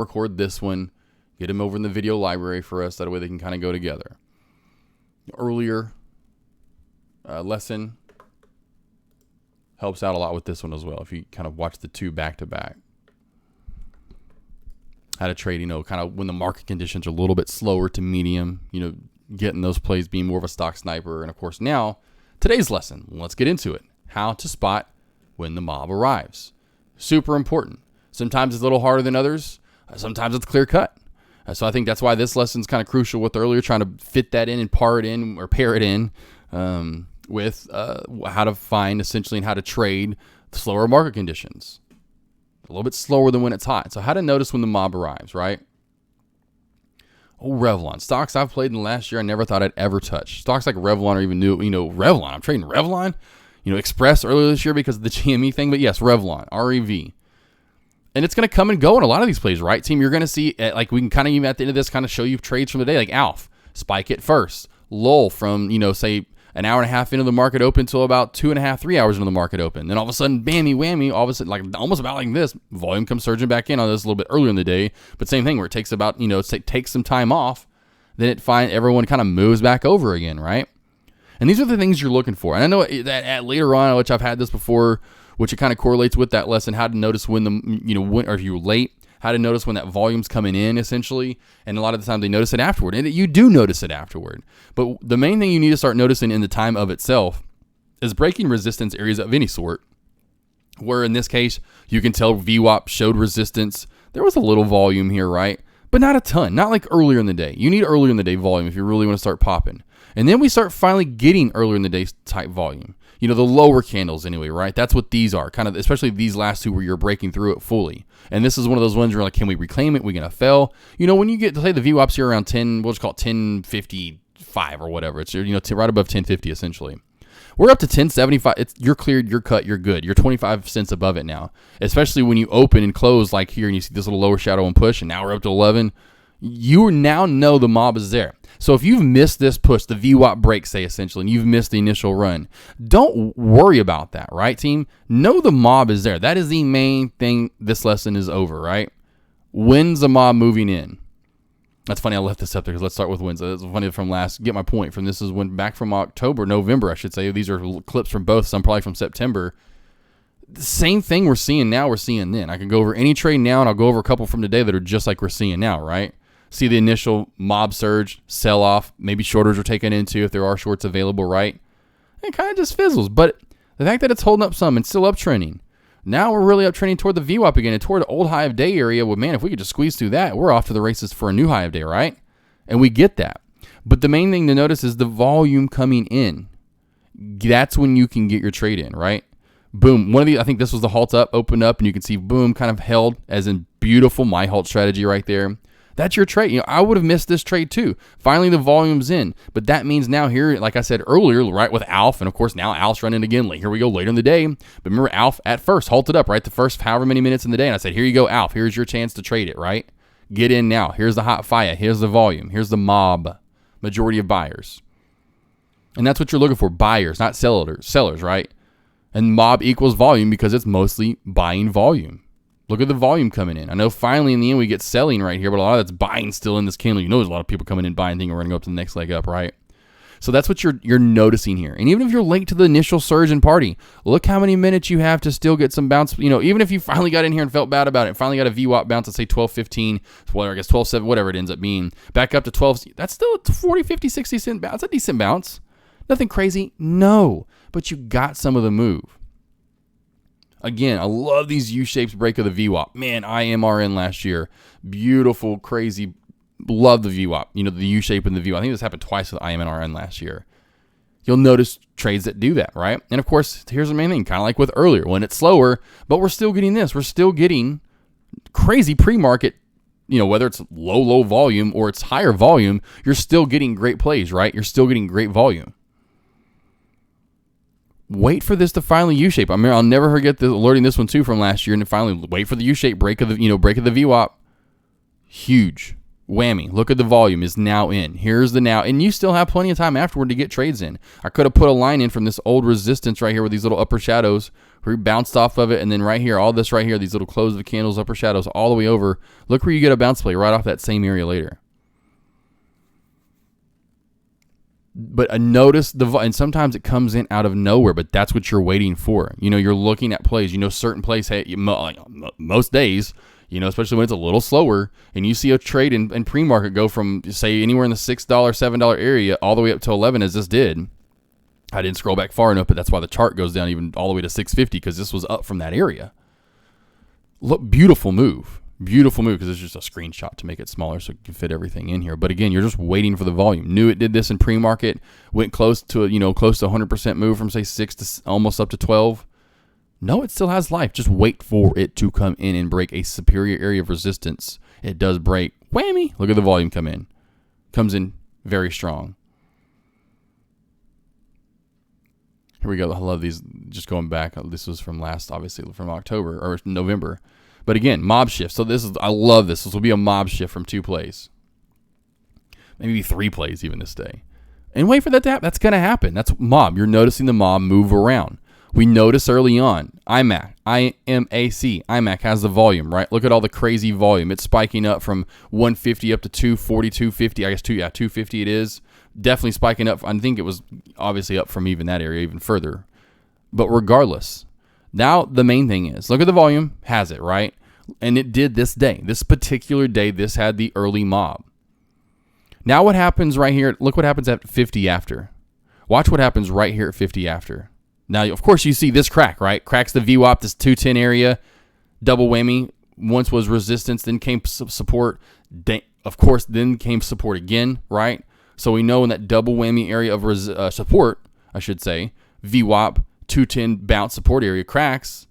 record this one, get them over in the video library for us. That way they can kind of go together. Earlier lesson helps out a lot with this one as well. If you kind of watch the two back to back. How to trade, kind of when the market conditions are a little bit slower to medium, getting those plays, being more of a stock sniper. And of course now, today's lesson, let's get into it. How to spot when the mob arrives. Super important. Sometimes it's a little harder than others. Sometimes it's clear cut. So I think that's why this lesson is kind of crucial with earlier, trying to fit that in and pair it in with how to find essentially and how to trade slower market conditions. A little bit slower than when it's hot. So how to notice when the mob arrives, right? Oh, Revlon. Stocks I've played in the last year I never thought I'd ever touch. Stocks like Revlon or even new, Revlon. I'm trading Revlon. Express earlier this year because of the GME thing. But yes, Revlon, REV. And it's going to come and go in a lot of these plays, right, team? You're going to see, like we can kind of even at the end of this kind of show you trades from the day, like ALF. Spike it first. Lull from, say, an hour and a half into the market open until about 2.5, 3 hours into the market open. Then all of a sudden, bammy, whammy, all of a sudden, like almost about like this, volume comes surging back in on this a little bit earlier in the day. But same thing where it takes about, takes some time off. Then everyone kind of moves back over again, right? And these are the things you're looking for. And I know that at later on, which I've had this before, which it kind of correlates with that lesson, how to notice when or if you're late, how to notice when that volume's coming in, essentially. And a lot of the time they notice it afterward. And you do notice it afterward. But the main thing you need to start noticing in the time of itself is breaking resistance areas of any sort, where in this case, you can tell VWAP showed resistance. There was a little volume here, right? But not a ton, not like earlier in the day. You need earlier in the day volume if you really want to start popping. And then we start finally getting earlier in the day type volume. The lower candles anyway, right? That's what these are, kind of, especially these last two where you're breaking through it fully. And this is one of those ones where like, can we reclaim it? We're going to fail. When you get to say the VWAPs here around 10, we'll just call it 1055 or whatever. It's, right above 1050 essentially. We're up to 1075. You're cleared, you're cut, you're good. You're 25 cents above it now, especially when you open and close like here and you see this little lower shadow and push, and now we're up to 11. You now know the mob is there. So if you've missed this push, the VWAP break, say, essentially, and you've missed the initial run, don't worry about that, right, team? Know the mob is there. That is the main thing this lesson is over, right? When's the mob moving in? That's funny, I left this up there because let's start with wins. That's funny from get my point from this is when back from November, I should say. These are clips from both, some probably from September. The same thing we're seeing now, we're seeing then. I can go over any trade now, and I'll go over a couple from today that are just like we're seeing now, right? See the initial mob surge, sell off, maybe shorters are taken into if there are shorts available, right? It kind of just fizzles. But the fact that it's holding up some and still uptrending. Now we're really uptrending toward the VWAP again and toward the old high of day area. Well, man, if we could just squeeze through that, we're off to the races for a new high of day, right? And we get that. But the main thing to notice is the volume coming in. That's when you can get your trade in, right? Boom. I think this was the halt up, opened up, and you can see boom, kind of held as in beautiful my halt strategy right there. That's your trade. I would have missed this trade too. Finally, the volume's in. But that means now here, like I said earlier, right, with ALF, and of course now ALF's running again. Here we go later in the day. But remember, ALF at first halted up, right? The first however many minutes in the day. And I said, here you go, ALF. Here's your chance to trade it, right? Get in now. Here's the hot fire. Here's the volume. Here's the mob. Majority of buyers. And that's what you're looking for. Buyers, not sellers, right? And mob equals volume because it's mostly buying volume. Look at the volume coming in. I know finally in the end we get selling right here, but a lot of that's buying still in this candle. There's a lot of people coming in buying, thinking we're going to go up to the next leg up, right? So that's what you're noticing here. And even if you're late to the initial surge and party, look how many minutes you have to still get some bounce. Even if you finally got in here and felt bad about it, finally got a VWAP bounce at say 12.15, well, I guess 12.7, whatever it ends up being, back up to 12. That's still a 40, 50, 60 cent bounce. That's a decent bounce. Nothing crazy. No, but you got some of the move. Again, I love these U-shapes break of the VWAP. Man, IMRN last year. Beautiful, crazy. Love the VWAP. The U-shape and the VWAP. I think this happened twice with IMRN last year. You'll notice trades that do that, right? And of course, here's the main thing. Kind of like with earlier, when it's slower, but we're still getting this. We're still getting crazy pre-market, whether it's low volume or it's higher volume, you're still getting great plays, right? You're still getting great volume. Wait for this to finally U-shape. I'll never forget alerting this one too from last year, and finally wait for the U-shape break of the VWAP. Huge. whammy. Look at the volume is now in. Here's the now. And you still have plenty of time afterward to get trades in. I could have put a line in from this old resistance right here with these little upper shadows where we bounced off of it. And then right here, all this right here, these little close of the candles, upper shadows all the way over. Look where you get a bounce play right off that same area later. But notice and sometimes it comes in out of nowhere, but that's what you're waiting for. You're looking at plays. Certain plays, hey, most days, especially when it's a little slower, and you see a trade in pre-market go from, say, anywhere in the $6, $7 area all the way up to 11 as this did. I didn't scroll back far enough, but that's why the chart goes down even all the way to 650 because this was up from that area. Look, beautiful move because it's just a screenshot to make it smaller so it can fit everything in here. But again, you're just waiting for the volume. Knew it did this in pre-market, went close to 100% move from say 6 to almost up to 12. No, it still has life. Just wait for it to come in and break a superior area of resistance. It does break. Whammy! Look at the volume come in. Comes in very strong. Here we go. I love these. Just going back. This was from obviously from October or November. But again, mob shift. So I love this. This will be a mob shift from 2 plays. Maybe 3 plays even this day. And wait for that to happen. That's going to happen. That's mob. You're noticing the mob move around. We notice early on, IMAC, IMAC has the volume, right? Look at all the crazy volume. It's spiking up from 150 up to 240, 250. I guess 250 it is. Definitely spiking up. I think it was obviously up from even that area even further. But regardless, now the main thing is, look at the volume, has it, right? And it did this day. This particular day, this had the early mob. Now what happens right here? Look what happens at 50 after. Watch what happens right here at 50 after. Now, of course, you see this crack, right? Cracks the VWAP, this 210 area, double whammy. Once was resistance, then came support. Of course, then came support again, right? So we know in that double whammy area of support, I should say, VWAP, 210 bounce support area cracks,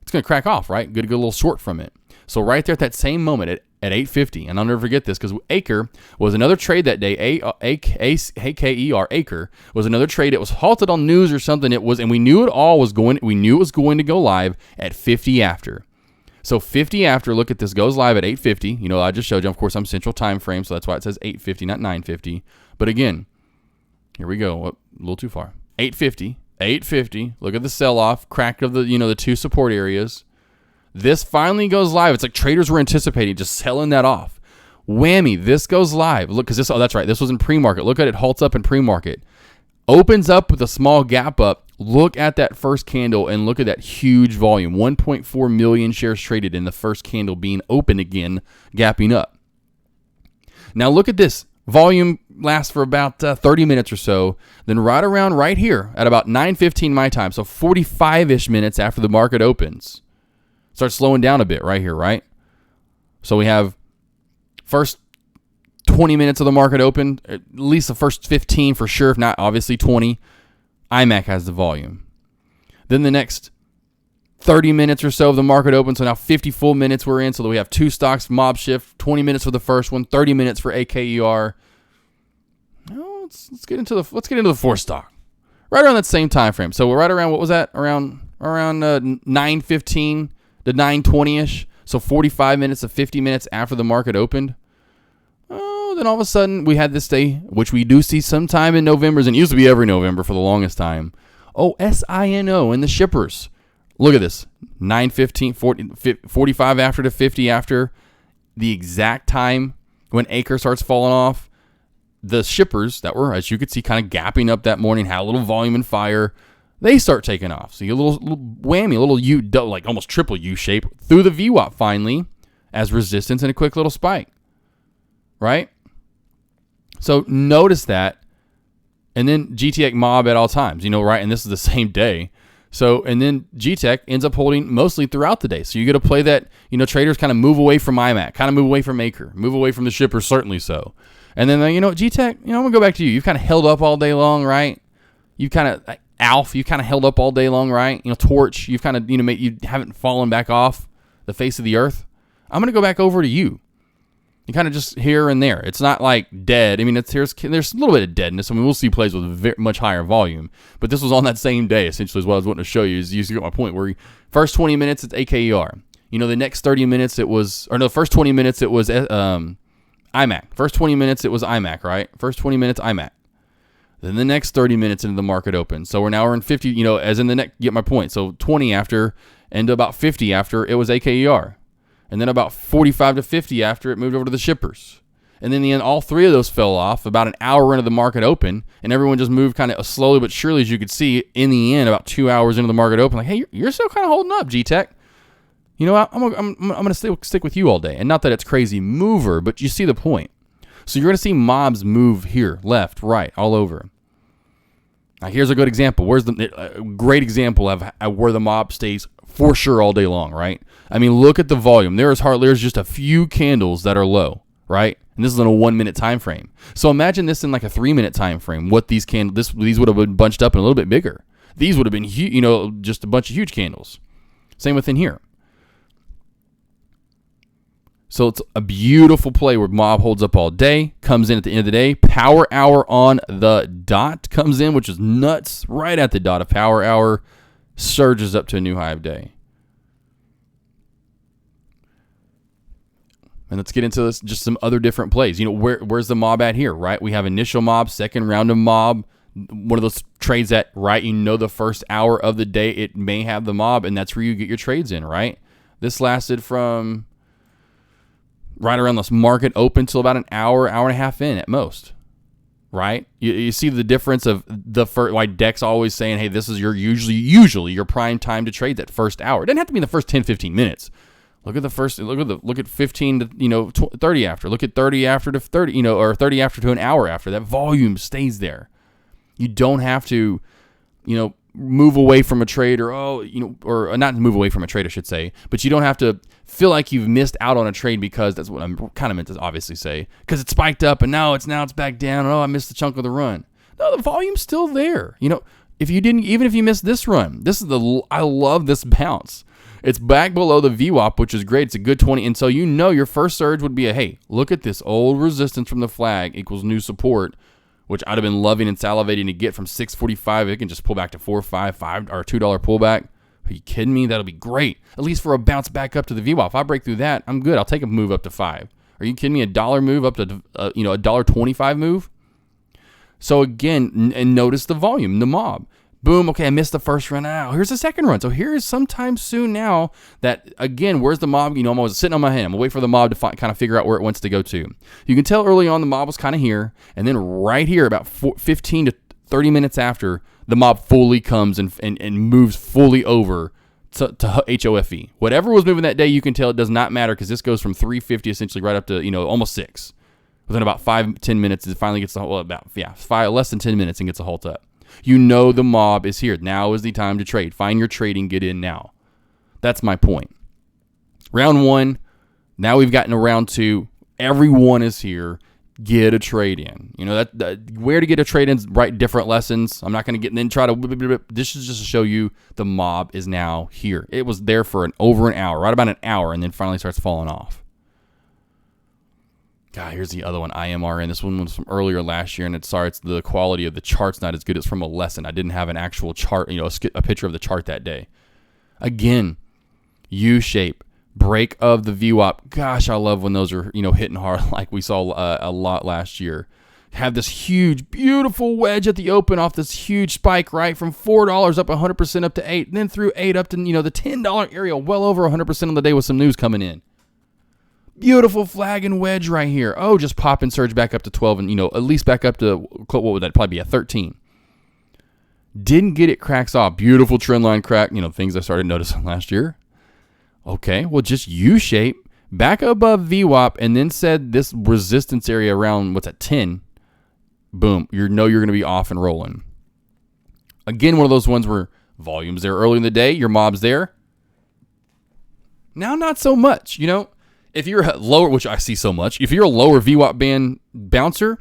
it's going to crack off, right? Good to get a little short from it. So right there at that same moment at 850, and I'll never forget this because Acre was another trade that day. AKER, Acre was another trade. It was halted on news or something. It was, and we knew it was going to go live at 50 after. So 50 after, look at this, goes live at 850. I just showed you. Of course, I'm Central Time Frame, so that's why it says 850, not 950. But again, here we go. A little too far. 850. Look at the sell-off, crack of the 2 support areas. This finally goes live. It's like traders were anticipating, just selling that off. Whammy, this goes live. Look, because that's right. This was in pre-market. Look at it, halts up in pre-market. Opens up with a small gap up. Look at that first candle and look at that huge volume. 1.4 million shares traded in the first candle being open again, gapping up. Now look at this. Volume lasts for about 30 minutes or so. Then right here at about 9:15 my time, so 45-ish minutes after the market opens, starts slowing down a bit right here, right? So we have first 20 minutes of the market open, at least the first 15 for sure, if not obviously 20. IMAC has the volume. Then the next 30 minutes or so of the market open, so now 50 full minutes we're in, so that we have 2 stocks, mob shift, 20 minutes for the first one, 30 minutes for AKER. Oh, let's get into the 4th stock. Right around that same time frame. So we're right around, what was that? Around 9:15 to 9:20ish. So 45 minutes to 50 minutes after the market opened. Oh, then all of a sudden we had this day, which we do see sometime in November, and it used to be every November for the longest time. Oh, SINO and the shippers. Look at this. 9:15, 45 after to 50 after. The exact time when Acre starts falling off. The shippers that were, as you could see, kind of gapping up that morning, had a little volume and fire. They start taking off. So you get a little whammy, a little U, like almost triple U shape through the VWAP finally as resistance and a quick little spike. Right? So notice that. And then GTX mob at all times, right? And this is the same day. So, and then GTech ends up holding mostly throughout the day. So you get to play that, traders kind of move away from IMAC, kind of move away from Acre, move away from the shippers, certainly so. And then, GTech, I'm going to go back to you. You've kind of held up all day long, right? You've kind of, Alf, you've kind of held up all day long, right? Torch, you've kind of, you haven't fallen back off the face of the earth. I'm going to go back over to you. You kind of just here and there. It's not like dead. I mean, there's a little bit of deadness. I mean, we'll see plays with much higher volume. But this was on that same day, essentially, is what I was wanting to show you. Is you get my point, where first 20 minutes, it's AKER. The next 30 minutes, first 20 minutes, it was IMAC. First 20 minutes, it was IMAC, right? First 20 minutes, IMAC. Then the next 30 minutes into the market open. So we're in 50, as in the next, get my point. So 20 after, and about 50 after, it was AKER. And then about 45 to 50 after, it moved over to the shippers. And then in the end, all three of those fell off about an hour into the market open, and everyone just moved kind of slowly but surely, as you could see, in the end, about 2 hours into the market open, like, hey, you're still kind of holding up, G-Tech. You know what? I'm going to stick with you all day. And not that it's crazy mover, but you see the point. So you're going to see mobs move here, left, right, all over. Now, here's a good example. A great example of where the mob stays for sure all day long, right? I mean, look at the volume. There's just a few candles that are low, right? And this is in a 1 minute time frame. So imagine this in like a 3 minute time frame. What these these would have been bunched up and a little bit bigger. These would have been just a bunch of huge candles. Same within here. So it's a beautiful play where mob holds up all day, comes in at the end of the day. Power hour on the dot comes in, which is nuts. Right at the dot of power hour, surges up to a new high of day. And let's get into this, just some other different plays. Where's the mob at here, right? We have initial mob, second round of mob. One of those trades that, right, the first hour of the day, it may have the mob, and that's where you get your trades in, right? This lasted from right around this market open till about an hour and a half in at most, right? You see the difference of the first, like Deck's always saying, hey, this is usually your prime time to trade, that first hour. It doesn't have to be in the first 10, 15 minutes. Look at 15 to 30 after. Look at 30 after to 30, or 30 after to an hour after. That volume stays there. You don't have to, move away from a trade or not move away from a trade, I should say, but you don't have to feel like you've missed out on a trade because that's what I'm kind of meant to obviously say, because it spiked up and now it's back down. Oh, I missed the chunk of the run. No, the volume's still there. Even if you missed this run, I love this bounce. It's back below the VWAP, which is great. It's a good 20. And so your first surge would be hey, look at this old resistance from the flag equals new support, which I'd have been loving and salivating to get from 645. It can just pull back to 4.55 or $2 pullback. Are you kidding me? That'll be great. At least for a bounce back up to the VWAP. If I break through that, I'm good. I'll take a move up to 5. Are you kidding me? $1 move up to a $1.25 move. So again, and notice the volume, the mob. Boom, okay, I missed the first run. Here's the second run. So here is sometime soon now that, again, where's the mob? I'm always sitting on my hand. I'm going to wait for the mob to kind of figure out where it wants to go to. You can tell early on the mob was kind of here, and then right here, about 15 to 30 minutes after, the mob fully comes and moves fully over to HOFE. Whatever was moving that day, you can tell it does not matter because this goes from 350 essentially right up to, almost 6. Within about 5-10 minutes, it finally gets the halt. Less than 10 minutes and gets a halt up. The mob is here. Now is the time to trade. Find your trading, get in now. That's my point. Round 1, now we've gotten to round 2. Everyone is here. Get a trade in. Where to get a trade in, write different lessons. I'm not going to get and then try to. This is just to show you the mob is now here. It was there for over an hour, right about an hour, and then finally starts falling off. God, here's the other one, IMRN. This one was from earlier last year, and it's the quality of the chart's not as good. It's from a lesson. I didn't have an actual chart, a picture of the chart that day. Again, U-shape, break of the VWAP. Gosh, I love when those are, hitting hard like we saw a lot last year. Have this huge, beautiful wedge at the open off this huge spike, right? From $4 up 100% up to 8, and then through 8 up to, the $10 area, well over 100% on the day with some news coming in. Beautiful flag and wedge right here. Oh, just pop and surge back up to 12 and, at least back up to, what would that probably be, a 13. Didn't get it, cracks off. Beautiful trend line crack, things I started noticing last year. Okay, well, just U-shape, back above VWAP, and then said this resistance area around, 10. Boom, you're going to be off and rolling. Again, one of those ones where volume's there early in the day, your mob's there. Now, not so much, If you're lower, which I see so much, if you're a lower VWAP band bouncer,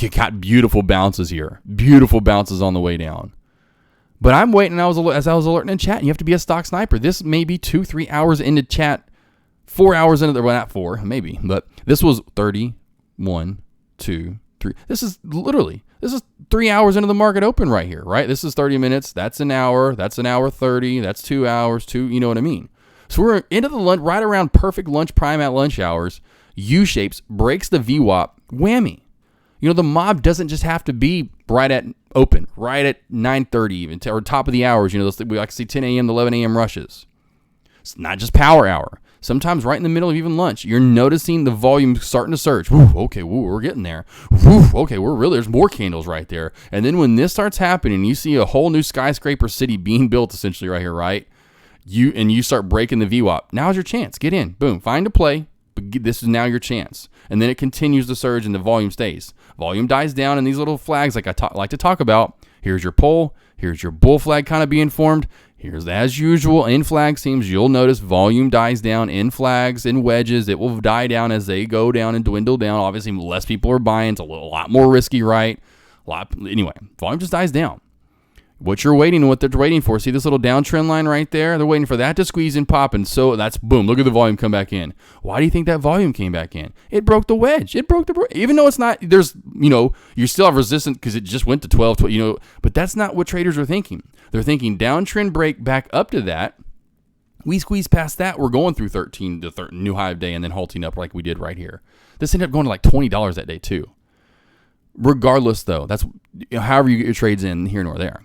you got beautiful bounces here. Beautiful bounces on the way down. But I'm waiting, as I was alerting in chat, and you have to be a stock sniper. This may be 2-3 hours into chat, 4 hours into well, not 4, maybe, but this was 30, 1, 2, 3. This is 3 hours into the market open right here, right? This is 30 minutes. That's an hour. That's an hour 30. That's 2 hours. You know what I mean? So we're into the lunch, right around perfect lunch prime at lunch hours. U-shapes, breaks the VWAP, whammy. You know, the mob doesn't just have to be right at open, right at 9:30 even, or top of the hours. You know, we like to see 10 a.m. to 11 a.m. rushes. It's not just power hour. Sometimes right in the middle of even lunch, you're noticing the volume starting to surge. Woo, okay, woo, we're getting there. Woo, okay, there's more candles right there. And then when this starts happening, you see a whole new skyscraper city being built essentially right here, right? You start breaking the VWAP. Now's your chance. Get in. Boom. Find a play. But this is now your chance. And then it continues to surge and the volume stays. Volume dies down, and these little flags like I like to talk about. Here's your pole. Here's your bull flag kind of being formed. Here's, as usual, in flag seams, you'll notice volume dies down in flags and wedges. It will die down as they go down and dwindle down. Obviously, less people are buying. It's a lot more risky, right? Anyway, volume just dies down. What you're waiting and what they're waiting for. See this little downtrend line right there? They're waiting for that to squeeze and pop, and so that's boom. Look at the volume come back in. Why do you think that volume came back in? It broke the wedge. Even though it's not, there's, you still have resistance because it just went to 12, but that's not what traders are thinking. They're thinking downtrend break back up to that. We squeeze past that. We're going through 13 to new high of day and then halting up like we did right here. This ended up going to like $20 that day too. Regardless though, that's however you get your trades in here nor there.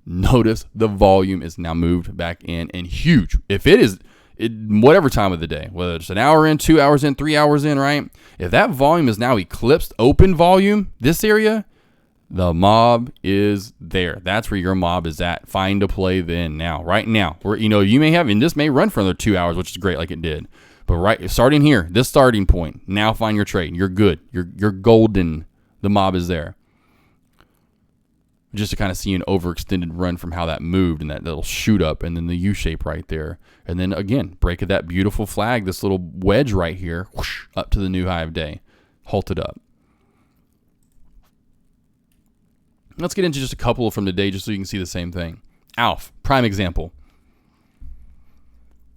Notice the volume is now moved back in and huge. If it is, whatever time of the day, whether it's an hour in, 2 hours in, 3 hours in, right? If that volume is now eclipsed open volume, this area, the mob is there. That's where your mob is at. Find a play then now, right now. Where, you may have, and this may run for another 2 hours, which is great like it did. But starting here, this starting point, now find your trade. You're good. You're golden. The mob is there. Just to kind of see an overextended run from how that moved and that little shoot up and then the U shape right there. And then again, break of that beautiful flag, this little wedge right here, whoosh, up to the new high of day, halted up. Let's get into just a couple from today just so you can see the same thing. ALF, prime example.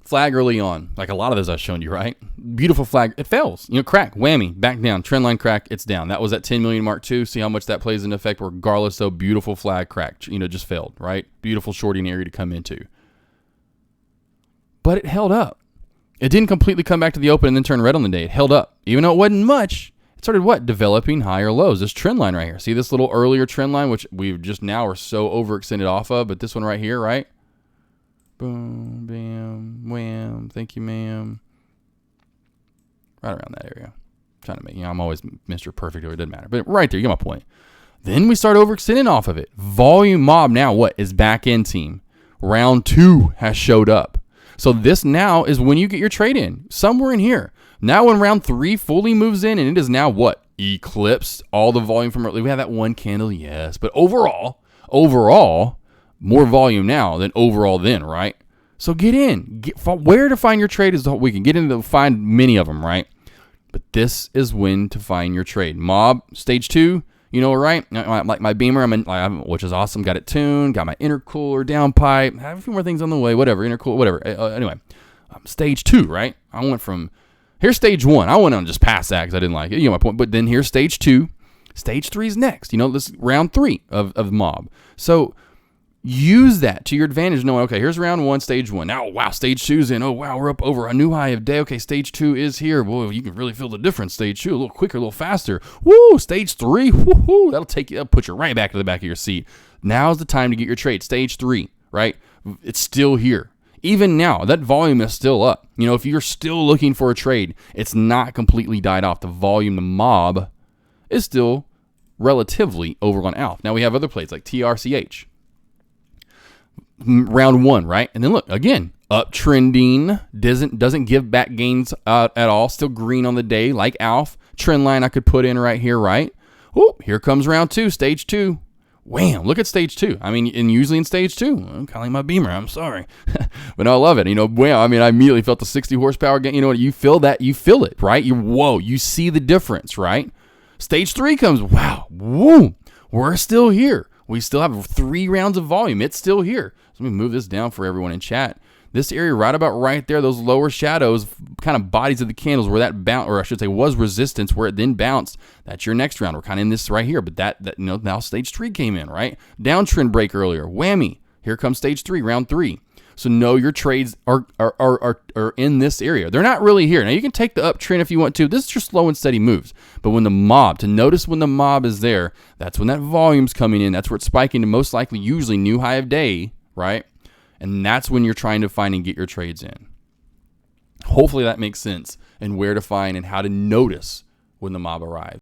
Flag early on, like a lot of those I've shown you, right? Beautiful flag. It fails. Crack, whammy, back down. Trend line crack, it's down. That was at 10 million mark too. See how much that plays into effect. Regardless, though, beautiful flag crack, just failed, right? Beautiful shorting area to come into. But it held up. It didn't completely come back to the open and then turn red on the day. It held up. Even though it wasn't much, it started developing higher lows. This trend line right here. See this little earlier trend line, which we've just now are so overextended off of, but this one right here, right? Boom, bam, wham, thank you, ma'am. Right around that area. Trying to make, I'm always Mr. Perfect, or it doesn't matter. But right there, you get my point. Then we start overextending off of it. Volume mob now is back in team. Round 2 has showed up. So this now is when you get your trade in. Somewhere in here. Now when round 3 fully moves in, and it is now eclipsed all the volume from earlier. We have that one candle, yes. But overall, more volume now than overall then, right? So get in. Where to find your trade is we can get into find many of them, right? But this is when to find your trade. Mob, stage 2, right? Like my beamer, which is awesome. Got it tuned. Got my intercooler down pipe. Have a few more things on the way. Whatever, intercooler, whatever. Anyway, stage 2, right? I went from, here's stage 1. I went on just past that because I didn't like it. You know my point. But then here's stage 2. Stage 3 is next. This round 3 of mob. So use that to your advantage, knowing, okay, here's round 1, stage 1. Now, wow, stage 2's in. Oh, wow, we're up over a new high of day. Okay, stage 2 is here. Boy, you can really feel the difference. Stage 2, a little quicker, a little faster. Woo, stage 3, woo-hoo, that'll put you right back to the back of your seat. Now's the time to get your trade. Stage 3, right? It's still here. Even now, that volume is still up. If you're still looking for a trade, it's not completely died off. The volume, the mob, is still relatively over on ALF. Now we have other plays like TRCH. Round 1, right? And then look, again, uptrending, doesn't give back gains at all. Still green on the day, like ALF. Trend line I could put in right here, right? Oh, here comes round 2, stage 2. Wham, look at stage 2. And usually in stage 2, I'm calling my beamer, I'm sorry. But no, I love it. Wham, I immediately felt the 60 horsepower gain. You feel that, you feel it, right? You see the difference, right? Stage 3 comes, wow, woo, we're still here. We still have 3 rounds of volume. It's still here. So let me move this down for everyone in chat. This area right about right there, those lower shadows, kind of bodies of the candles where that bounce, or I should say was resistance, where it then bounced. That's your next round. We're kind of in this right here, but that now stage 3 came in, right? Downtrend break earlier. Whammy. Here comes stage 3, round 3. So know your trades are in this area. They're not really here. Now you can take the uptrend if you want to. This is just slow and steady moves. But when the mob, to notice when the mob is there, that's when that volume's coming in. That's where it's spiking to most likely usually new high of day, right? And that's when you're trying to find and get your trades in. Hopefully that makes sense and where to find and how to notice when the mob arrives.